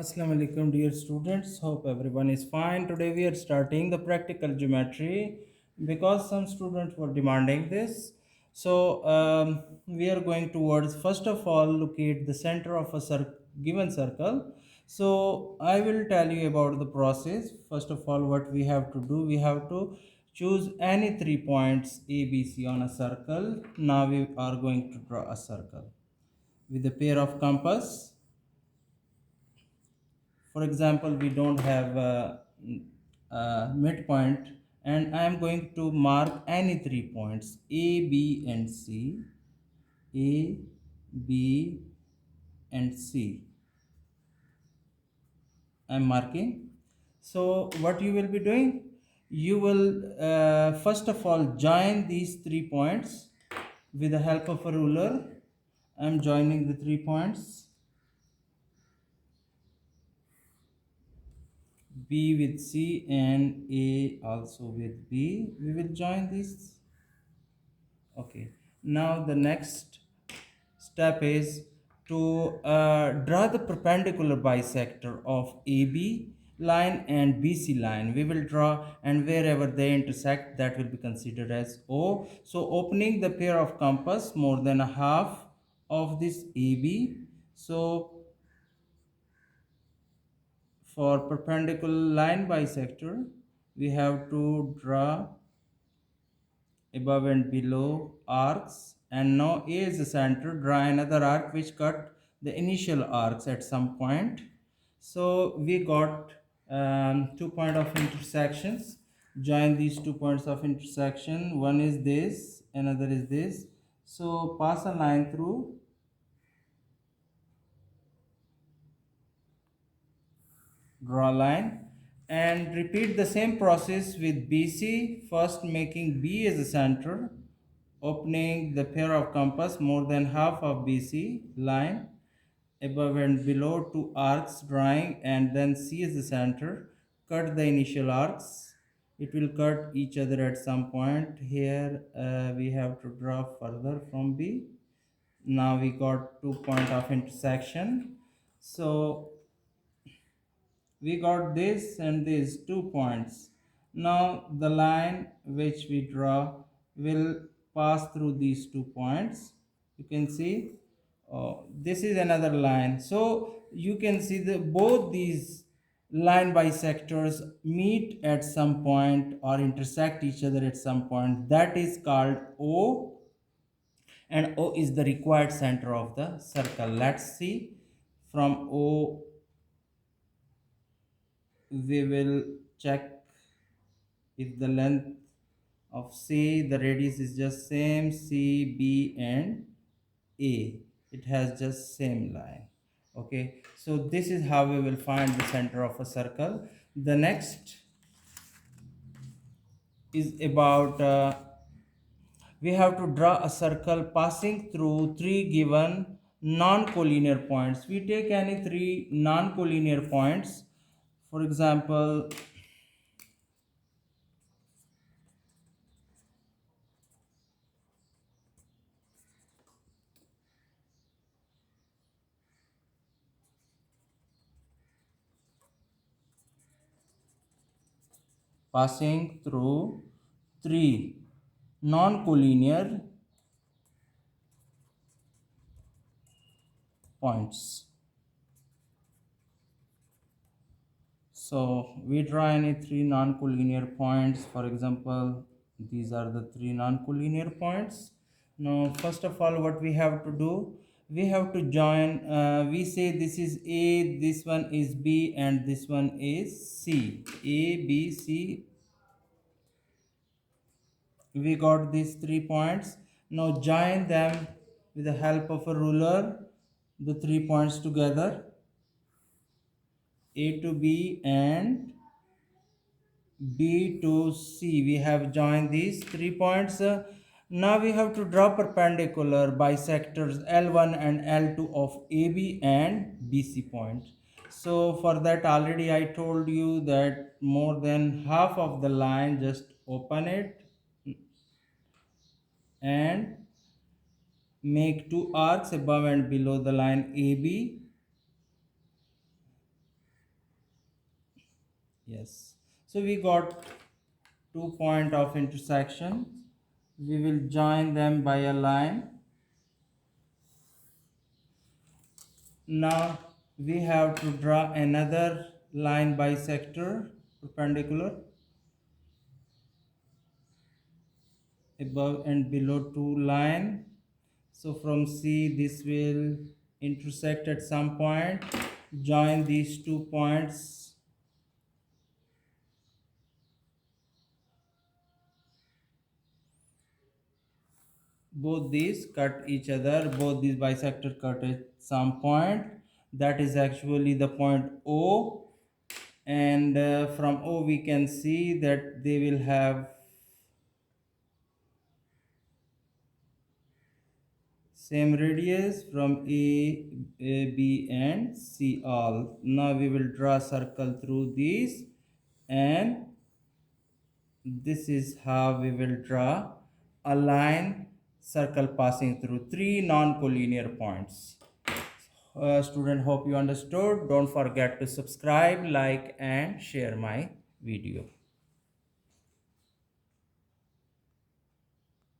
Assalamu alaikum dear students, hope everyone is fine. Today we are starting the practical geometry because some students were demanding this. So we are going towards, first of all, locate the center of a given circle. So I will tell you about the process. First of all, what we have to do, we have to choose any 3 points A, B, C on a circle. Now we are going to draw a circle with a pair of compass. For example, we don't have a midpoint, and I am going to mark any 3 points A, B, and C. A, B, and C. I am marking. So what you will be doing, you will first of all join these 3 points with the help of a ruler. I am joining the 3 points B with C and A also with B. We will join this. Okay. Now the next step is to draw the perpendicular bisector of AB line and BC line. We will draw, and wherever they intersect, that will be considered as O. So opening the pair of compass more than a half of this AB. So for perpendicular line bisector, we have to draw above and below arcs, and now A is the center. Draw another arc which cut the initial arcs at some point. So we got 2 points of intersections. Join these 2 points of intersection. One is this, another is this. So pass a line through. Draw a line and repeat the same process with BC, first making B as a center, opening the pair of compass more than half of BC line, above and below two arcs drawing, and then C as the center, cut the initial arcs. It will cut each other at some point. Here we have to draw further from B. Now we got 2 points of intersection. So we got this and these 2 points. Now the line which we draw will pass through these 2 points. You can see this is another line. So you can see that both these line bisectors meet at some point or intersect each other at some point. That is called O, and O is the required center of the circle. Let's see. From O we will check if the length of C, the radius is just same, C, B, and A. It has just same line. Okay, so this is how we will find the center of a circle. The next is about we have to draw a circle passing through three given non-collinear points. We take any three non-collinear points. For example, passing through three non-collinear points. So we draw any three non-collinear points. For example, these are the three non-collinear points. Now, first of all, what we have to do, we have to join. We say this is A, this one is B, and this one is C. A, B, C. We got these 3 points. Now join them with the help of a ruler. The 3 points together, A to B and B to C. We have joined these 3 points. Now we have to draw perpendicular bisectors L1 and L2 of AB and BC point. So for that, already I told you that more than half of the line, just open it and make two arcs above and below the line AB. Yes. So we got 2 point of intersection. We will join them by a line. Now we have to draw another line bisector perpendicular above and below two line. So from C this will intersect at some point. Join these 2 points. Both these cut each other. Both these bisector cut at some point. That is actually the point O, and from O we can see that they will have same radius from A, B and C all. Now we will draw a circle through these, and this is how we will draw a line circle passing through three non-collinear points. Student, hope you understood. Don't forget to subscribe, like and share my video.